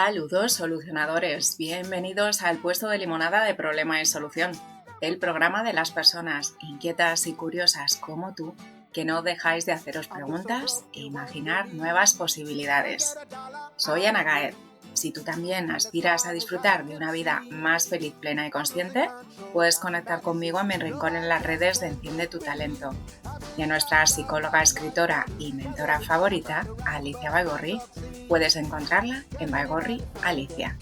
Saludos solucionadores, bienvenidos al puesto de limonada de Problema y Solución, el programa de las personas inquietas y curiosas como tú que no dejáis de haceros preguntas e imaginar nuevas posibilidades. Soy Ana Gaed. Si tú también aspiras a disfrutar de una vida más feliz, plena y consciente, puedes conectar conmigo en mi rincón en las redes de Enciende tu Talento. Y a nuestra psicóloga, escritora y mentora favorita, Alicia Baigorri, puedes encontrarla en Baigorri Alicia.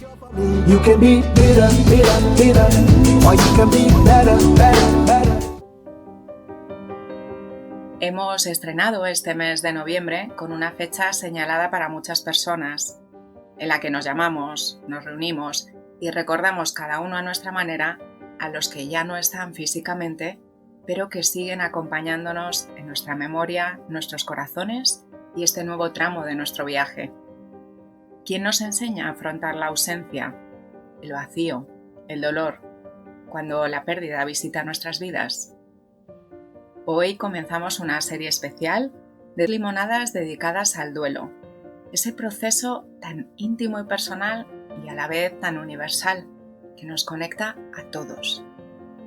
Hemos estrenado este mes de noviembre con una fecha señalada para muchas personas, en la que nos llamamos, nos reunimos y recordamos cada uno a nuestra manera a los que ya no están físicamente, pero que siguen acompañándonos en nuestra memoria, nuestros corazones y este nuevo tramo de nuestro viaje. ¿Quién nos enseña a afrontar la ausencia, el vacío, el dolor, cuando la pérdida visita nuestras vidas? Hoy comenzamos una serie especial de limonadas dedicadas al duelo, ese proceso tan íntimo y personal y a la vez tan universal que nos conecta a todos.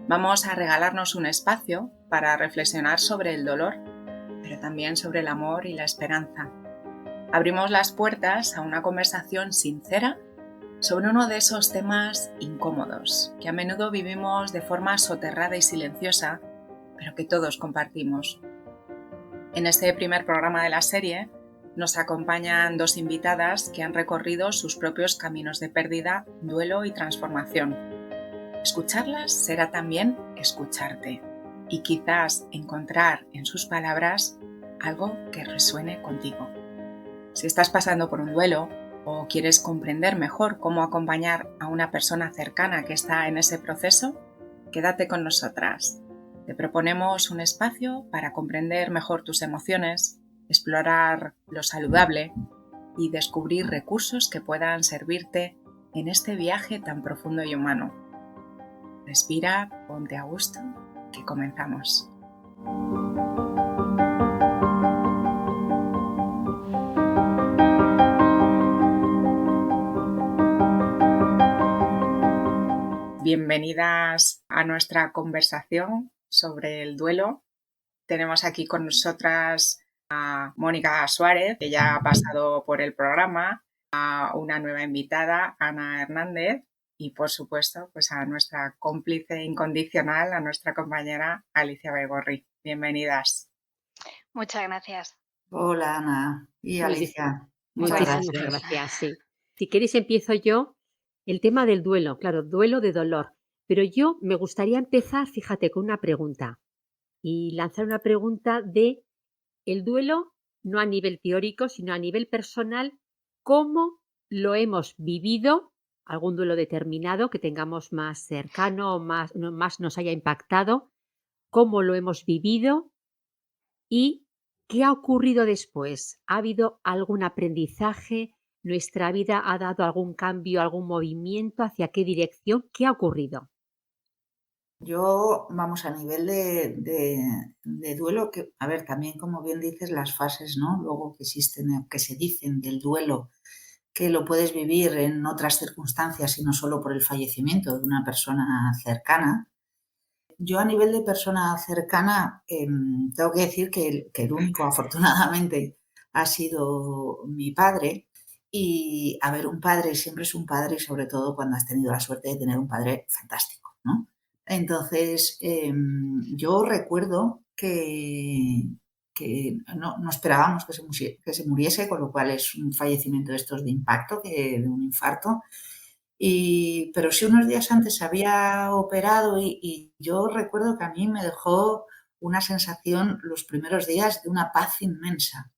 Vamos a regalarnos un espacio para reflexionar sobre el dolor, pero también sobre el amor y la esperanza. Abrimos las puertas a una conversación sincera sobre uno de esos temas incómodos que a menudo vivimos de forma soterrada y silenciosa, pero que todos compartimos. En este primer programa de la serie nos acompañan dos invitadas que han recorrido sus propios caminos de pérdida, duelo y transformación. Escucharlas será también escucharte y quizás encontrar en sus palabras algo que resuene contigo. Si estás pasando por un duelo o quieres comprender mejor cómo acompañar a una persona cercana que está en ese proceso, quédate con nosotras. Te proponemos un espacio para comprender mejor tus emociones, explorar lo saludable y descubrir recursos que puedan servirte en este viaje tan profundo y humano. Respira, ponte a gusto, que comenzamos. Bienvenidas a nuestra conversación sobre el duelo. Tenemos aquí con nosotras a Mónica Suárez, que ya ha pasado por el programa, a una nueva invitada, Ana Hernández, y por supuesto pues a nuestra cómplice incondicional, a nuestra compañera Alicia Baigorri. Bienvenidas. Muchas gracias. Hola Ana y Alicia. Muchísimas gracias, sí. Si queréis empiezo yo. El tema del duelo, claro, duelo de dolor. Pero yo me gustaría empezar, fíjate, con una pregunta. Y lanzar una pregunta de el duelo, no a nivel teórico, sino a nivel personal, ¿cómo lo hemos vivido? Algún duelo determinado que tengamos más cercano o más nos haya impactado, ¿cómo lo hemos vivido? ¿Y qué ha ocurrido después? ¿Ha habido algún aprendizaje? ¿Nuestra vida ha dado algún cambio, algún movimiento? ¿Hacia qué dirección? ¿Qué ha ocurrido? Yo, vamos, a nivel de duelo, que, a ver, también como bien dices, las fases, ¿no? Luego que existen, que se dicen del duelo, que lo puedes vivir en otras circunstancias y no solo por el fallecimiento de una persona cercana. Yo a nivel de persona cercana, tengo que decir que el único, afortunadamente, ha sido mi padre. Y, a ver, un padre siempre es un padre, y sobre todo cuando has tenido la suerte de tener un padre fantástico, ¿no? Entonces, yo recuerdo que no esperábamos que se muriese, con lo cual es un fallecimiento de estos de impacto, de un infarto. Pero sí unos días antes se había operado y yo recuerdo que a mí me dejó una sensación los primeros días de una paz inmensa.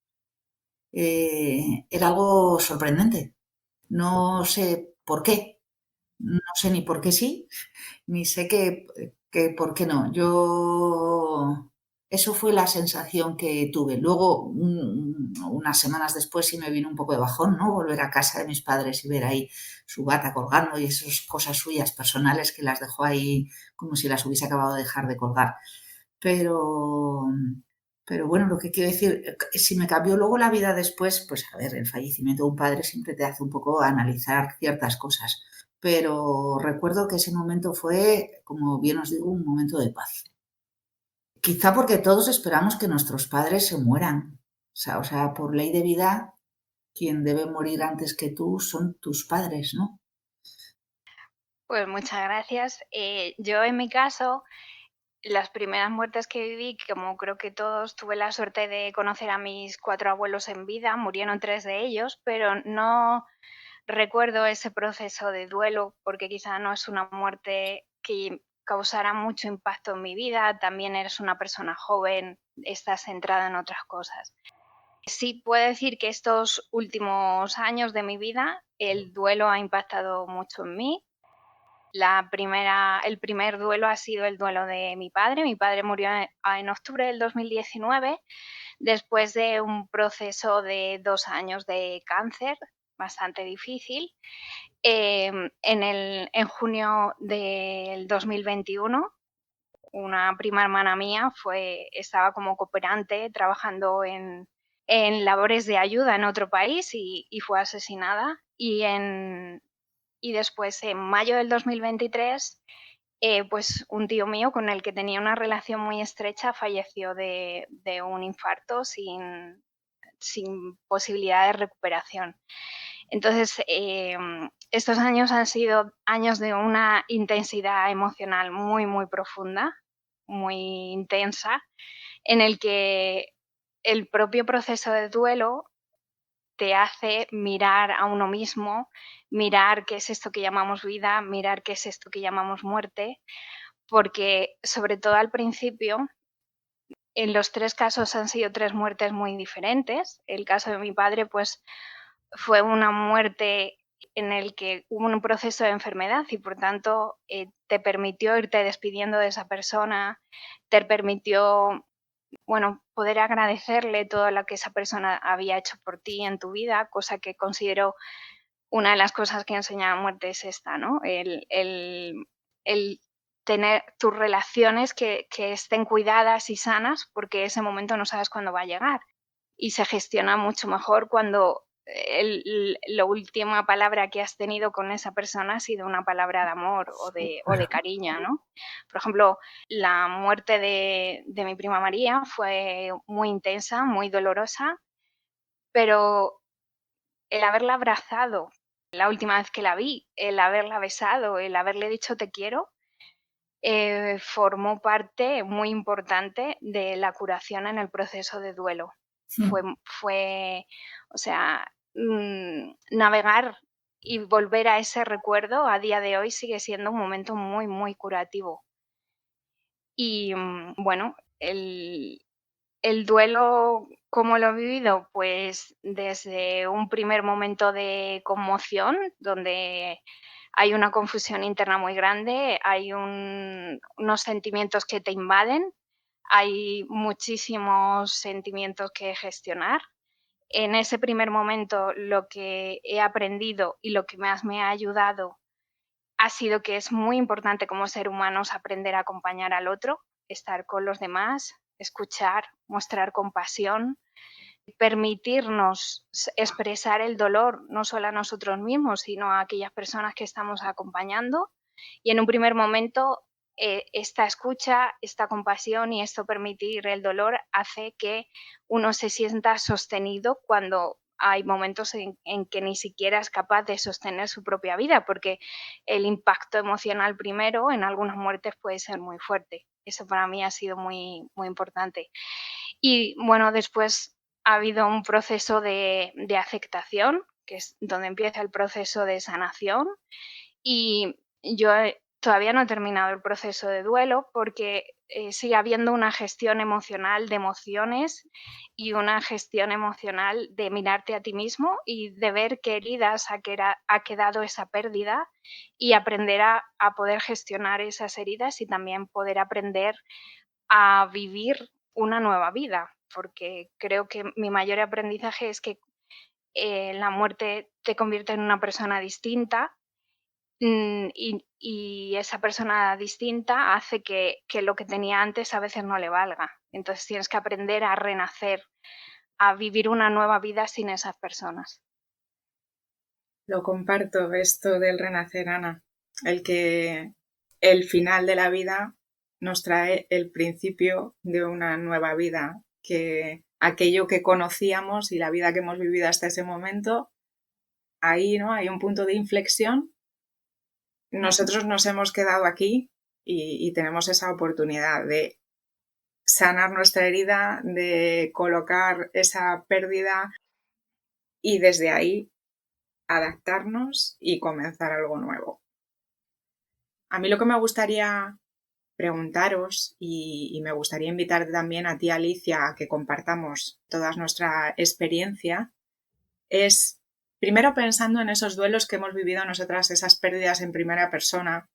Era algo sorprendente. No sé por qué. No sé ni por qué sí, ni sé que por qué no. Eso fue la sensación que tuve. Luego, unas semanas después sí me vino un poco de bajón, ¿no? Volver a casa de mis padres y ver ahí su bata colgando y esas cosas suyas personales que las dejó ahí como si las hubiese acabado de dejar de colgar. Pero Pero bueno, lo que quiero decir, si me cambió luego la vida después, pues a ver, el fallecimiento de un padre siempre te hace un poco analizar ciertas cosas. Pero recuerdo que ese momento fue, como bien os digo, un momento de paz. Quizá porque todos esperamos que nuestros padres se mueran. O sea, por ley de vida, quien debe morir antes que tú son tus padres, ¿no? Pues muchas gracias. Yo en mi caso, las primeras muertes que viví, como creo que todos, tuve la suerte de conocer a mis 4 abuelos en vida, murieron 3 de ellos, pero no recuerdo ese proceso de duelo porque quizá no es una muerte que causara mucho impacto en mi vida, también eres una persona joven, estás centrada en otras cosas. Sí puedo decir que estos últimos años de mi vida el duelo ha impactado mucho en mí. El primer duelo ha sido el duelo de mi padre. Mi padre murió en octubre del 2019 después de un proceso de 2 años de cáncer bastante difícil. En junio del 2021, una prima hermana mía estaba como cooperante trabajando en labores de ayuda en otro país y fue asesinada. Y después, en mayo del 2023, pues un tío mío con el que tenía una relación muy estrecha falleció de un infarto sin posibilidad de recuperación. Entonces, estos años han sido años de una intensidad emocional muy, muy profunda, muy intensa, en el que el propio proceso de duelo te hace mirar a uno mismo, mirar qué es esto que llamamos vida, mirar qué es esto que llamamos muerte, porque sobre todo al principio, en los 3 casos han sido 3 muertes muy diferentes. El caso de mi padre, pues, fue una muerte en el que hubo un proceso de enfermedad y, por tanto, te permitió irte despidiendo de esa persona, te permitió, bueno, poder agradecerle todo lo que esa persona había hecho por ti en tu vida, cosa que considero una de las cosas que enseña la muerte es esta, ¿no? El tener tus relaciones que estén cuidadas y sanas, porque ese momento no sabes cuándo va a llegar. Y se gestiona mucho mejor cuando la última palabra que has tenido con esa persona ha sido una palabra de amor o de cariño, ¿no? Por ejemplo, la muerte de mi prima María fue muy intensa, muy dolorosa, pero el haberla abrazado la última vez que la vi, el haberla besado, el haberle dicho te quiero, formó parte muy importante de la curación en el proceso de duelo. Fue, Mm. fue o sea, navegar y volver a ese recuerdo a día de hoy sigue siendo un momento muy, muy curativo. Y bueno, el duelo, ¿cómo lo he vivido? Pues desde un primer momento de conmoción, donde hay una confusión interna muy grande, hay unos sentimientos que te invaden, hay muchísimos sentimientos que gestionar. En ese primer momento lo que he aprendido y lo que más me ha ayudado ha sido que es muy importante como ser humanos aprender a acompañar al otro, estar con los demás, escuchar, mostrar compasión, permitirnos expresar el dolor no solo a nosotros mismos, sino a aquellas personas que estamos acompañando. Y en un primer momento, esta escucha, esta compasión y esto permitir el dolor hace que uno se sienta sostenido cuando hay momentos en que ni siquiera es capaz de sostener su propia vida, porque el impacto emocional primero en algunas muertes puede ser muy fuerte. Eso para mí ha sido muy, muy importante. Y bueno, después ha habido un proceso de aceptación, que es donde empieza el proceso de sanación. Y yo todavía no he terminado el proceso de duelo porque sigue habiendo una gestión emocional de emociones y una gestión emocional de mirarte a ti mismo y de ver qué heridas ha quedado esa pérdida y aprender a poder gestionar esas heridas y también poder aprender a vivir una nueva vida, porque creo que mi mayor aprendizaje es que la muerte te convierte en una persona distinta, y esa persona distinta hace que lo que tenía antes a veces no le valga. Entonces tienes que aprender a renacer, a vivir una nueva vida sin esas personas. Lo comparto, esto del renacer, Ana. El que el final de la vida nos trae el principio de una nueva vida, que aquello que conocíamos y la vida que hemos vivido hasta ese momento, ahí, ¿no? Hay un punto de inflexión. Nosotros nos hemos quedado aquí y tenemos esa oportunidad de sanar nuestra herida, de colocar esa pérdida y desde ahí adaptarnos y comenzar algo nuevo. A mí lo que me gustaría preguntaros y me gustaría invitar también a ti, Alicia, a que compartamos toda nuestra experiencia, es primero pensando en esos duelos que hemos vivido nosotras, esas pérdidas en primera persona,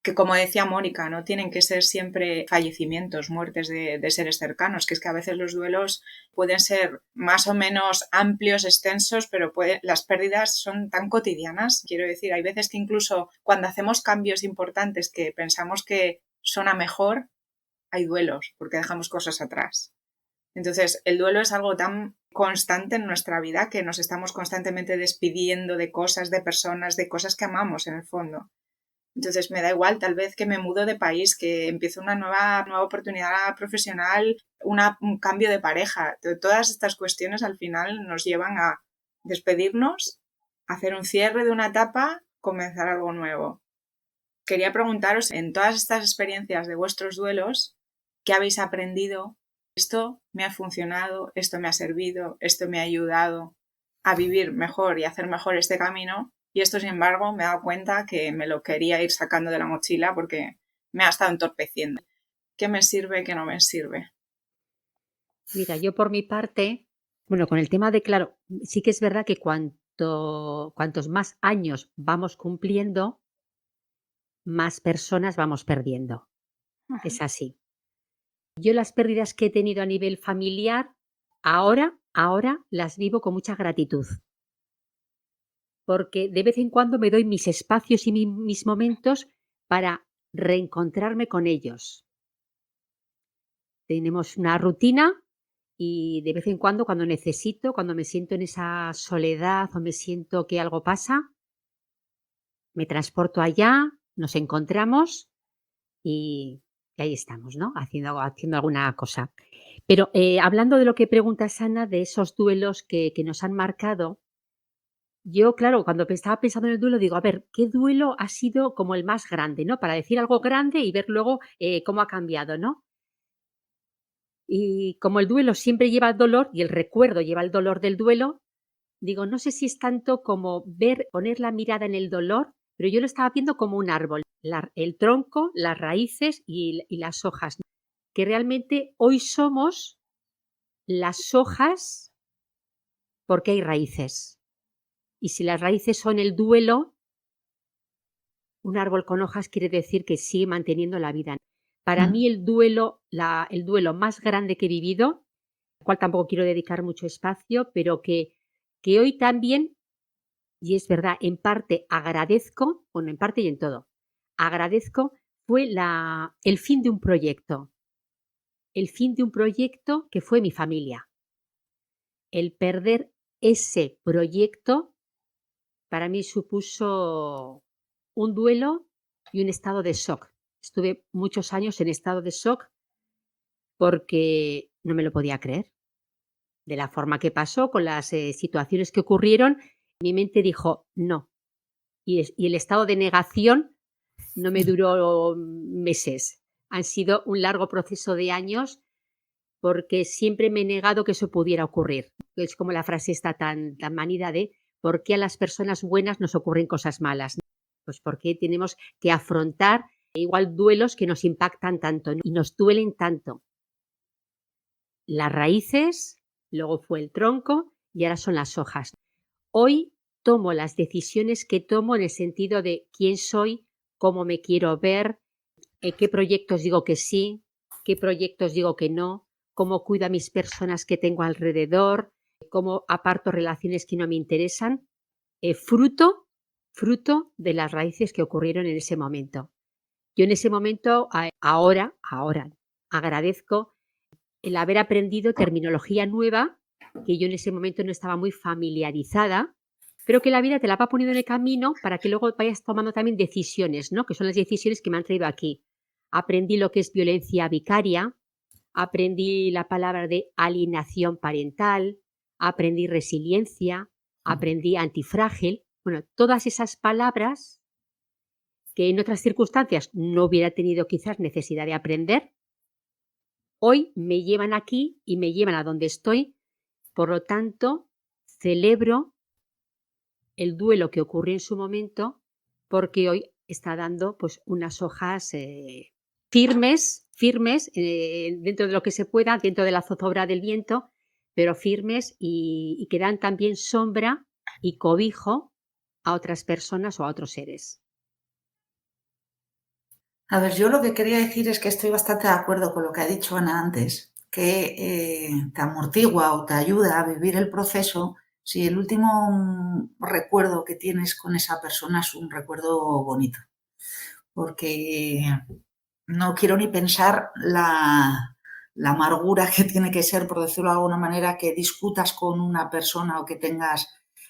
que como decía Mónica, no tienen que ser siempre fallecimientos, muertes de seres cercanos, que es que a veces los duelos pueden ser más o menos amplios, extensos, pero las pérdidas son tan cotidianas. Quiero decir, hay veces que incluso cuando hacemos cambios importantes que pensamos que son a mejor, hay duelos, porque dejamos cosas atrás. Entonces, el duelo es algo tan constante en nuestra vida que nos estamos constantemente despidiendo de cosas, de personas, de cosas que amamos en el fondo. Entonces me da igual, tal vez que me mudo de país, que empiezo una nueva oportunidad profesional, un cambio de pareja. Todas estas cuestiones al final nos llevan a despedirnos, hacer un cierre de una etapa, comenzar algo nuevo. Quería preguntaros, en todas estas experiencias de vuestros duelos, ¿qué habéis aprendido? Esto me ha funcionado, esto me ha servido, esto me ha ayudado a vivir mejor y hacer mejor este camino. Y esto, sin embargo, me he dado cuenta que me lo quería ir sacando de la mochila porque me ha estado entorpeciendo. ¿Qué me sirve, qué no me sirve? Mira, yo por mi parte, bueno, con el tema de, claro, sí que es verdad que cuantos más años vamos cumpliendo, más personas vamos perdiendo. Es así. Yo las pérdidas que he tenido a nivel familiar, ahora las vivo con mucha gratitud. Porque de vez en cuando me doy mis espacios y mis momentos para reencontrarme con ellos. Tenemos una rutina y de vez en cuando cuando me siento en esa soledad o me siento que algo pasa, me transporto allá, nos encontramos y ahí estamos, ¿no? Haciendo alguna cosa. Pero hablando de lo que preguntas, Ana, de esos duelos que nos han marcado, yo, claro, cuando estaba pensando en el duelo, digo, a ver, ¿qué duelo ha sido como el más grande, ¿no? Para decir algo grande y ver luego cómo ha cambiado, ¿no? Y como el duelo siempre lleva el dolor y el recuerdo lleva el dolor del duelo, digo, no sé si es tanto como poner la mirada en el dolor, pero yo lo estaba viendo como un árbol, el tronco, las raíces y las hojas, ¿no? Que realmente hoy somos las hojas porque hay raíces. Y si las raíces son el duelo, un árbol con hojas quiere decir que sigue manteniendo la vida. Para mí el duelo más grande que he vivido, al cual tampoco quiero dedicar mucho espacio, pero que hoy también, y es verdad, en parte agradezco, bueno, en parte y en todo, agradezco, fue el fin de un proyecto. El fin de un proyecto que fue mi familia. El perder ese proyecto para mí supuso un duelo y un estado de shock. Estuve muchos años en estado de shock porque no me lo podía creer. De la forma que pasó, con las situaciones que ocurrieron, mi mente dijo no. Y el estado de negación no me duró meses. Han sido un largo proceso de años porque siempre me he negado que eso pudiera ocurrir. Es como la frase está tan manida de ¿por qué a las personas buenas nos ocurren cosas malas? Pues porque tenemos que afrontar igual duelos que nos impactan tanto, ¿no? Y nos duelen tanto. Las raíces, luego fue el tronco y ahora son las hojas. Hoy tomo las decisiones que tomo en el sentido de quién soy, cómo me quiero ver, qué proyectos digo que sí, qué proyectos digo que no, cómo cuido a mis personas que tengo alrededor, cómo aparto relaciones que no me interesan, fruto fruto de las raíces que ocurrieron en ese momento. Yo en ese momento, ahora agradezco el haber aprendido terminología nueva, que yo en ese momento no estaba muy familiarizada, pero que la vida te la va poniendo en el camino para que luego vayas tomando también decisiones, ¿no? Que son las decisiones que me han traído aquí. Aprendí lo que es violencia vicaria, aprendí la palabra de alienación parental, aprendí resiliencia, aprendí antifrágil. Bueno, todas esas palabras que en otras circunstancias no hubiera tenido quizás necesidad de aprender, hoy me llevan aquí y me llevan a donde estoy. Por lo tanto, celebro el duelo que ocurrió en su momento, porque hoy está dando pues unas hojas firmes, dentro de lo que se pueda, dentro de la zozobra del viento, pero firmes y que dan también sombra y cobijo a otras personas o a otros seres. A ver, yo lo que quería decir es que estoy bastante de acuerdo con lo que ha dicho Ana antes, que te amortigua o te ayuda a vivir el proceso si el último recuerdo que tienes con esa persona es un recuerdo bonito. Porque no quiero ni pensar la amargura que tiene que ser, por decirlo de alguna manera, que discutas con una persona o que tengas,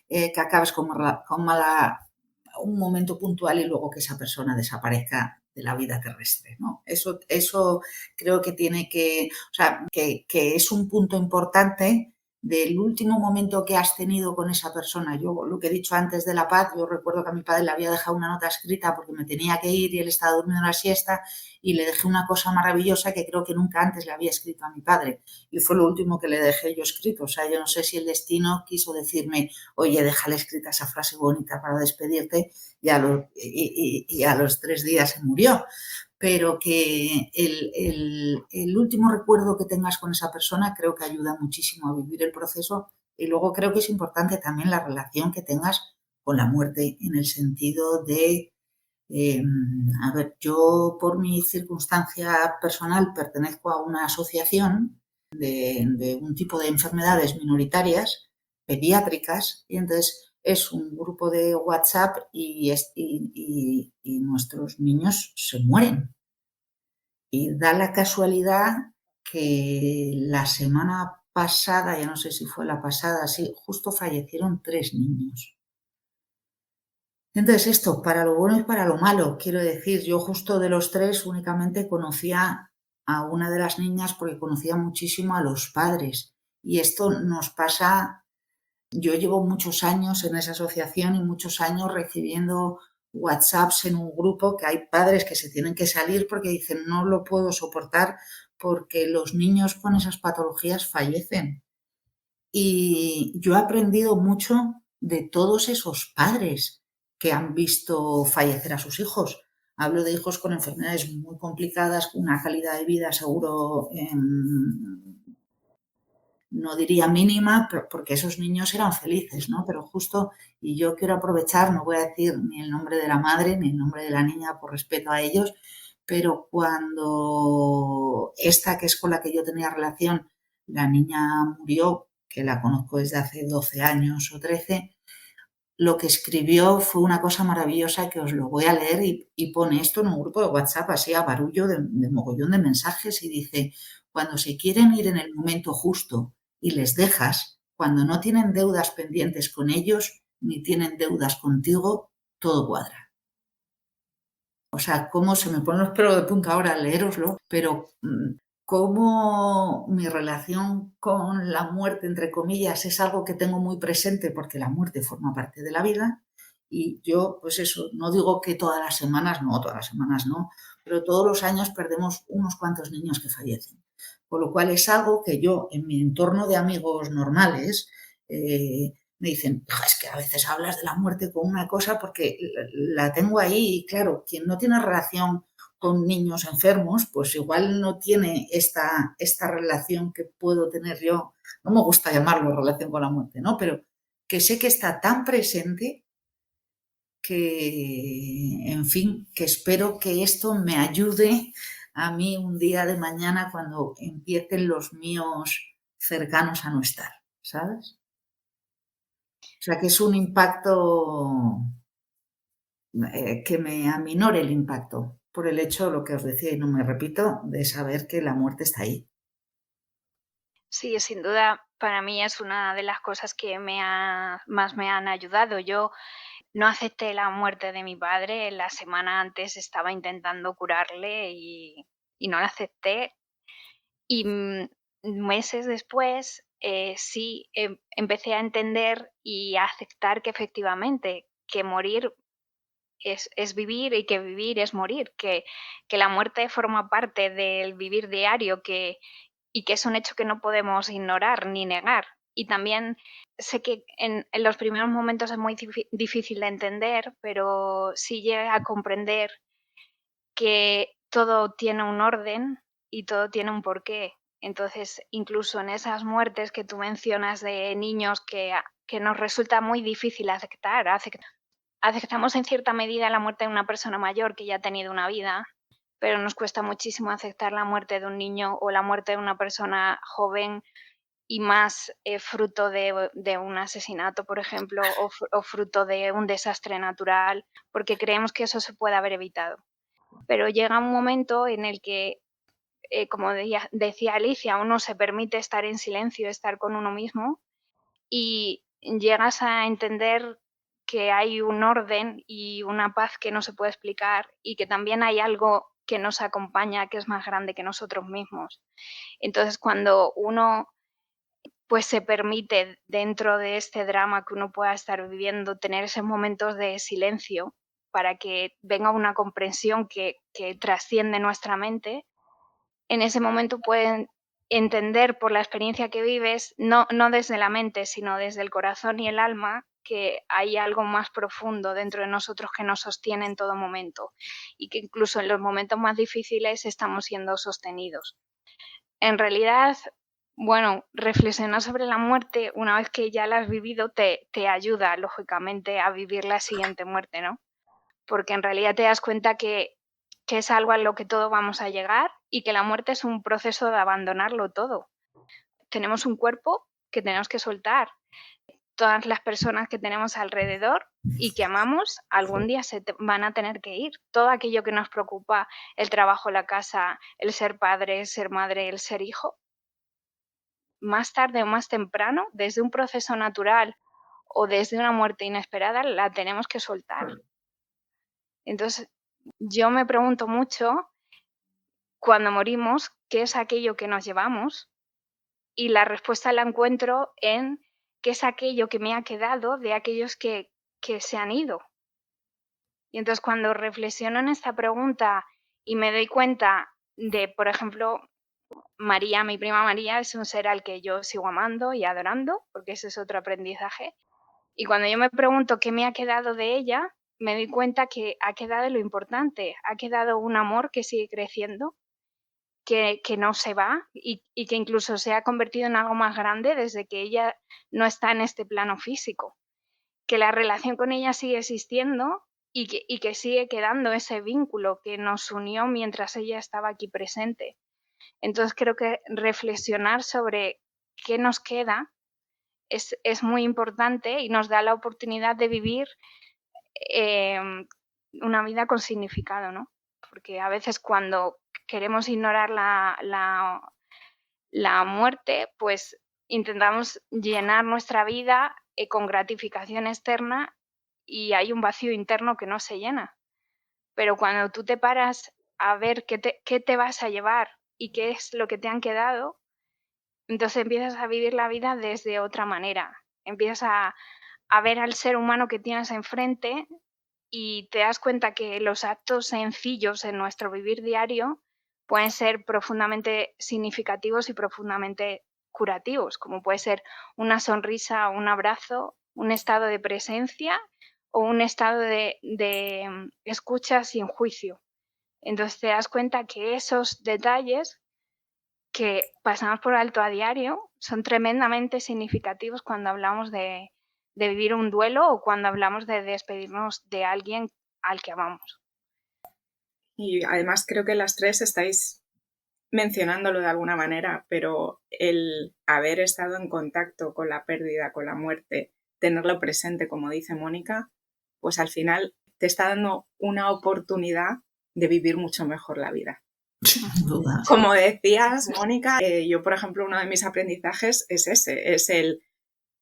que acabes con un momento puntual y luego que esa persona desaparezca de la vida terrestre, ¿no? Eso creo que tiene que, o sea, que es un punto importante del último momento que has tenido con esa persona. Yo, lo que he dicho antes de la paz, yo recuerdo que a mi padre le había dejado una nota escrita porque me tenía que ir y él estaba durmiendo la siesta y le dejé una cosa maravillosa que creo que nunca antes le había escrito a mi padre y fue lo último que le dejé yo escrito. O sea, yo no sé si el destino quiso decirme, oye, déjale escrita esa frase bonita para despedirte y a los 3 días se murió. Pero que el último recuerdo que tengas con esa persona creo que ayuda muchísimo a vivir el proceso y luego creo que es importante también la relación que tengas con la muerte en el sentido de, a ver, yo por mi circunstancia personal pertenezco a una asociación de un tipo de enfermedades minoritarias pediátricas y entonces es un grupo de WhatsApp y nuestros niños se mueren. Y da la casualidad que la semana pasada, ya no sé si fue la pasada, sí, justo fallecieron 3 niños. Entonces esto, para lo bueno y para lo malo, quiero decir, yo justo de los 3 únicamente conocía a una de las niñas porque conocía muchísimo a los padres. Y esto nos pasa, yo llevo muchos años en esa asociación y muchos años recibiendo WhatsApps en un grupo que hay padres que se tienen que salir porque dicen no lo puedo soportar porque los niños con esas patologías fallecen. Y yo he aprendido mucho de todos esos padres que han visto fallecer a sus hijos. Hablo de hijos con enfermedades muy complicadas, con una calidad de vida seguro no diría mínima, porque esos niños eran felices, ¿no? Pero justo, y yo quiero aprovechar, no voy a decir ni el nombre de la madre ni el nombre de la niña por respeto a ellos, pero cuando esta que es con la que yo tenía relación, la niña murió, que la conozco desde hace 12 años o 13, lo que escribió fue una cosa maravillosa que os lo voy a leer y pone esto en un grupo de WhatsApp así a barullo de mogollón de mensajes y dice, cuando se quieren ir en el momento justo y les dejas, cuando no tienen deudas pendientes con ellos ni tienen deudas contigo, todo cuadra. O sea, cómo se me ponen los pelos de punta ahora al leéroslo, pero cómo mi relación con la muerte, entre comillas, es algo que tengo muy presente porque la muerte forma parte de la vida y yo, pues eso, no digo que todas las semanas no, pero todos los años perdemos unos cuantos niños que fallecen. Con lo cual es algo que yo, en mi entorno de amigos normales, me dicen, es que a veces hablas de la muerte con una cosa porque la tengo ahí y claro, quien no tiene relación con niños enfermos, pues igual no tiene esta relación que puedo tener yo, no me gusta llamarlo relación con la muerte, ¿no? Pero que sé que está tan presente que, en fin, que espero que esto me ayude a mí un día de mañana cuando empiecen los míos cercanos a no estar, ¿sabes? O sea que es un impacto que me aminore el impacto, por el hecho, lo que os decía y no me repito, de saber que la muerte está ahí. Sí, sin duda, para mí es una de las cosas que más me han ayudado. Yo no acepté la muerte de mi padre, la semana antes estaba intentando curarle y no la acepté. Y meses después sí empecé a entender y a aceptar que efectivamente que morir es vivir y que vivir es morir, que la muerte forma parte del vivir diario y que es un hecho que no podemos ignorar ni negar. Y también sé que en los primeros momentos es muy difícil de entender, pero sí llega a comprender que todo tiene un orden y todo tiene un porqué. Entonces, incluso en esas muertes que tú mencionas de niños que nos resulta muy difícil aceptar, aceptamos en cierta medida la muerte de una persona mayor que ya ha tenido una vida, pero nos cuesta muchísimo aceptar la muerte de un niño o la muerte de una persona joven y más fruto de un asesinato, por ejemplo, o fruto de un desastre natural, porque creemos que eso se puede haber evitado. Pero llega un momento en el que, como decía Alicia, uno se permite estar en silencio, estar con uno mismo y llegas a entender que hay un orden y una paz que no se puede explicar y que también hay algo que nos acompaña que es más grande que nosotros mismos. Entonces, cuando uno pues se permite dentro de este drama que uno pueda estar viviendo tener esos momentos de silencio para que venga una comprensión que trasciende nuestra mente, en ese momento pueden entender por la experiencia que vives, no desde la mente, sino desde el corazón y el alma, que hay algo más profundo dentro de nosotros que nos sostiene en todo momento y que incluso en los momentos más difíciles estamos siendo sostenidos. En realidad, bueno, reflexionar sobre la muerte una vez que ya la has vivido te ayuda, lógicamente, a vivir la siguiente muerte, ¿no? Porque en realidad te das cuenta que es algo a lo que todos vamos a llegar y que la muerte es un proceso de abandonarlo todo. Tenemos un cuerpo que tenemos que soltar. Todas las personas que tenemos alrededor y que amamos, algún día van a tener que ir. Todo aquello que nos preocupa, el trabajo, la casa, el ser padre, el ser madre, el ser hijo, más tarde o más temprano, desde un proceso natural o desde una muerte inesperada, la tenemos que soltar. Entonces, yo me pregunto mucho cuando morimos, ¿qué es aquello que nos llevamos? Y la respuesta la encuentro en qué es aquello que me ha quedado de aquellos que se han ido. Y entonces cuando reflexiono en esta pregunta y me doy cuenta de, por ejemplo, María, mi prima María, es un ser al que yo sigo amando y adorando, porque ese es otro aprendizaje. Y cuando yo me pregunto qué me ha quedado de ella, me doy cuenta que ha quedado lo importante, ha quedado un amor que sigue creciendo, que no se va y que incluso se ha convertido en algo más grande desde que ella no está en este plano físico, que la relación con ella sigue existiendo y que sigue quedando ese vínculo que nos unió mientras ella estaba aquí presente. Entonces creo que reflexionar sobre qué nos queda es muy importante y nos da la oportunidad de vivir una vida con significado, ¿no? Porque a veces cuando queremos ignorar la muerte, pues intentamos llenar nuestra vida con gratificación externa y hay un vacío interno que no se llena. Pero cuando tú te paras a ver qué te vas a llevar y qué es lo que te han quedado, entonces empiezas a vivir la vida desde otra manera. Empiezas a ver al ser humano que tienes enfrente y te das cuenta que los actos sencillos en nuestro vivir diario pueden ser profundamente significativos y profundamente curativos, como puede ser una sonrisa, un abrazo, un estado de presencia o un estado de escucha sin juicio. Entonces te das cuenta que esos detalles que pasamos por alto a diario son tremendamente significativos cuando hablamos de vivir un duelo o cuando hablamos de despedirnos de alguien al que amamos. Y además creo que las tres estáis mencionándolo de alguna manera, pero el haber estado en contacto con la pérdida, con la muerte, tenerlo presente, como dice Mónica, pues al final te está dando una oportunidad de vivir mucho mejor la vida. Sin duda. Como decías, Mónica, yo, por ejemplo, uno de mis aprendizajes es ese, es el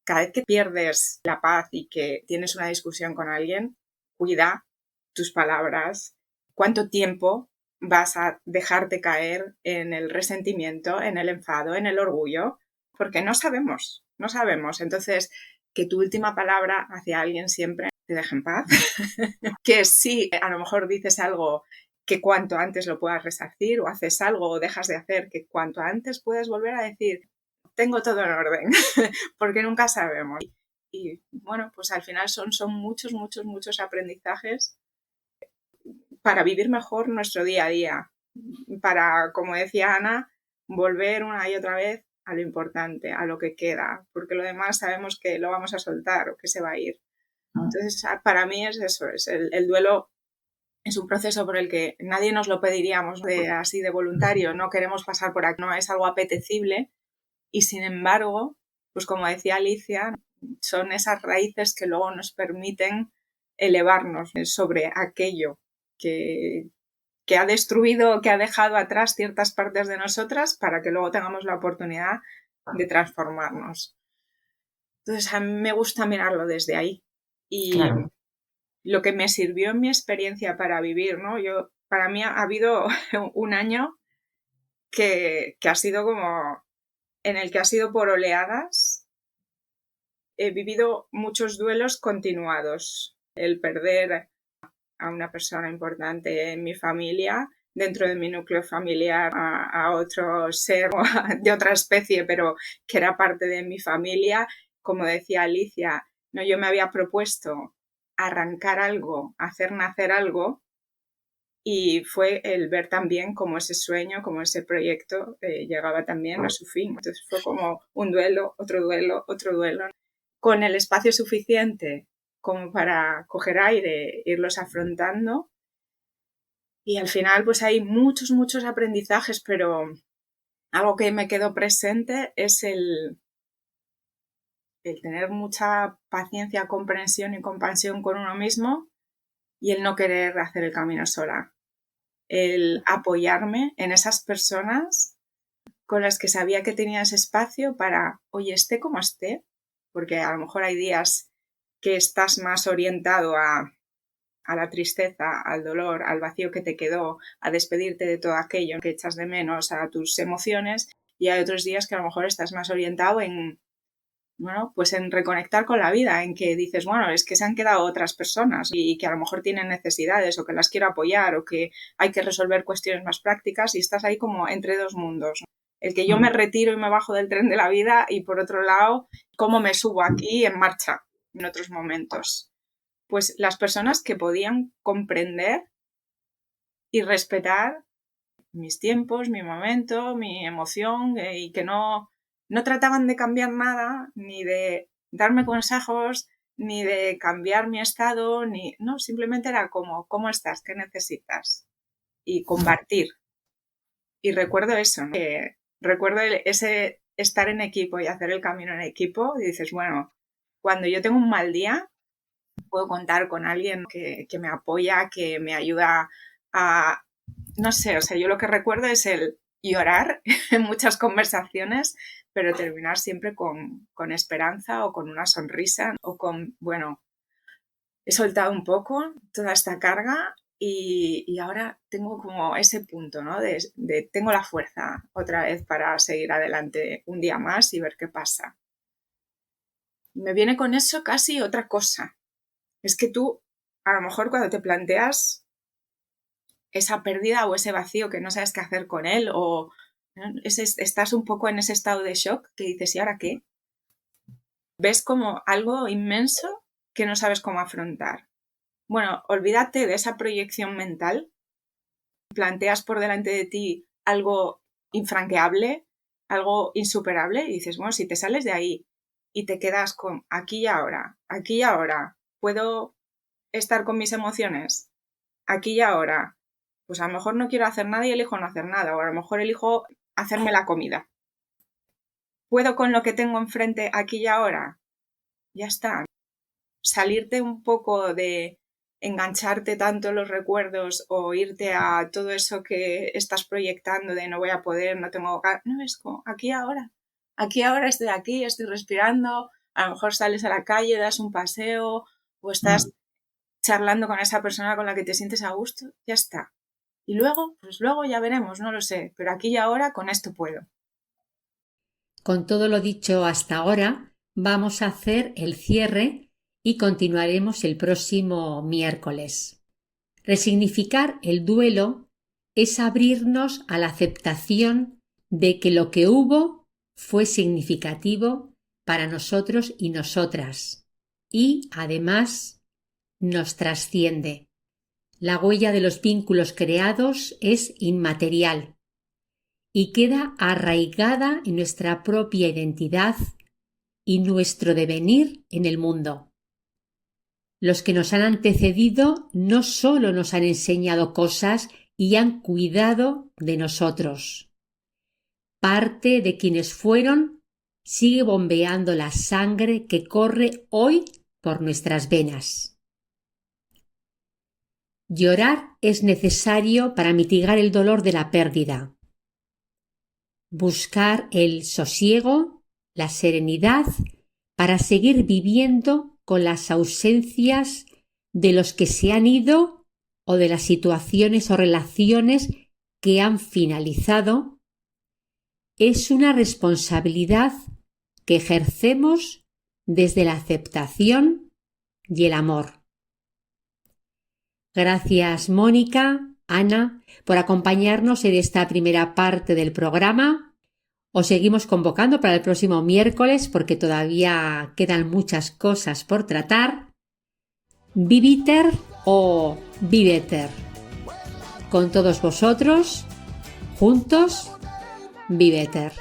cada vez que pierdes la paz y que tienes una discusión con alguien, cuida tus palabras, cuánto tiempo vas a dejarte caer en el resentimiento, en el enfado, en el orgullo, porque no sabemos. Entonces, que tu última palabra hacia alguien siempre te deje en paz, que si a lo mejor dices algo que cuanto antes lo puedas resarcir o haces algo o dejas de hacer, que cuanto antes puedes volver a decir tengo todo en orden, porque nunca sabemos. Y bueno, pues al final son muchos aprendizajes para vivir mejor nuestro día a día, para, como decía Ana, volver una y otra vez a lo importante, a lo que queda, porque lo demás sabemos que lo vamos a soltar o que se va a ir. Entonces, para mí es eso, es el duelo es un proceso por el que nadie nos lo pediríamos así de voluntario, no queremos pasar por aquí, no es algo apetecible y sin embargo, pues como decía Alicia, son esas raíces que luego nos permiten elevarnos sobre aquello que ha destruido, que ha dejado atrás ciertas partes de nosotras para que luego tengamos la oportunidad de transformarnos. Entonces, a mí me gusta mirarlo desde ahí. Y claro, lo que me sirvió en mi experiencia para vivir, ¿no? Para mí ha habido un año que ha sido como en el que ha sido por oleadas. He vivido muchos duelos continuados. El perder a una persona importante en mi familia, dentro de mi núcleo familiar, a otro ser de otra especie, pero que era parte de mi familia. Como decía Alicia, no, yo me había propuesto arrancar algo, hacer nacer algo, y fue el ver también cómo ese sueño, cómo ese proyecto llegaba también a su fin. Entonces fue como un duelo, otro duelo, otro duelo. Con el espacio suficiente como para coger aire, irlos afrontando. Y al final pues hay muchos aprendizajes, pero algo que me quedó presente es el tener mucha paciencia, comprensión y compasión con uno mismo y el no querer hacer el camino sola. El apoyarme en esas personas con las que sabía que tenía ese espacio para, oye, esté como esté, porque a lo mejor hay días que estás más orientado a la tristeza, al dolor, al vacío que te quedó, a despedirte de todo aquello que echas de menos, a tus emociones, y hay otros días que a lo mejor estás más orientado en, bueno, pues en reconectar con la vida, en que dices, bueno, es que se han quedado otras personas y que a lo mejor tienen necesidades o que las quiero apoyar o que hay que resolver cuestiones más prácticas y estás ahí como entre dos mundos. El que yo me retiro y me bajo del tren de la vida y por otro lado, cómo me subo aquí en marcha en otros momentos. Pues las personas que podían comprender y respetar mis tiempos, mi momento, mi emoción y que no trataban de cambiar nada, ni de darme consejos, ni de cambiar mi estado, no, simplemente era como, ¿cómo estás? ¿Qué necesitas? Y compartir. Y recuerdo eso, ¿no? Recuerdo ese estar en equipo y hacer el camino en equipo y dices, bueno, cuando yo tengo un mal día, puedo contar con alguien que me apoya, que me ayuda a, no sé, o sea, yo lo que recuerdo es el llorar en muchas conversaciones, pero terminar siempre con esperanza o con una sonrisa o con, bueno, he soltado un poco toda esta carga y ahora tengo como ese punto, ¿no? De tengo la fuerza otra vez para seguir adelante un día más y ver qué pasa. Me viene con eso casi otra cosa. Es que tú, a lo mejor cuando te planteas esa pérdida o ese vacío que no sabes qué hacer con él o estás un poco en ese estado de shock que dices, ¿y ahora qué? Ves como algo inmenso que no sabes cómo afrontar. Bueno, olvídate de esa proyección mental, planteas por delante de ti algo infranqueable, algo insuperable y dices, bueno, si te sales de ahí y te quedas con aquí y ahora, ¿puedo estar con mis emociones? Aquí y ahora, pues a lo mejor no quiero hacer nada y elijo no hacer nada, o a lo mejor elijo hacerme la comida. ¿Puedo con lo que tengo enfrente aquí y ahora? Ya está. Salirte un poco de engancharte tanto en los recuerdos o irte a todo eso que estás proyectando de no voy a poder, no tengo ganas. No, es como aquí ahora estoy aquí, estoy respirando, a lo mejor sales a la calle, das un paseo o estás charlando con esa persona con la que te sientes a gusto, ya está. Y luego, pues luego ya veremos, no lo sé, pero aquí y ahora con esto puedo. Con todo lo dicho hasta ahora, vamos a hacer el cierre y continuaremos el próximo miércoles. Resignificar el duelo es abrirnos a la aceptación de que lo que hubo fue significativo para nosotros y nosotras y, además, nos trasciende. La huella de los vínculos creados es inmaterial y queda arraigada en nuestra propia identidad y nuestro devenir en el mundo. Los que nos han antecedido no solo nos han enseñado cosas y han cuidado de nosotros. Parte de quienes fueron sigue bombeando la sangre que corre hoy por nuestras venas. Llorar es necesario para mitigar el dolor de la pérdida. Buscar el sosiego, la serenidad, para seguir viviendo con las ausencias de los que se han ido o de las situaciones o relaciones que han finalizado, es una responsabilidad que ejercemos desde la aceptación y el amor. Gracias, Mónica, Ana, por acompañarnos en esta primera parte del programa. Os seguimos convocando para el próximo miércoles porque todavía quedan muchas cosas por tratar. Be Bitter o Be Better. Con todos vosotros, juntos, Be Better.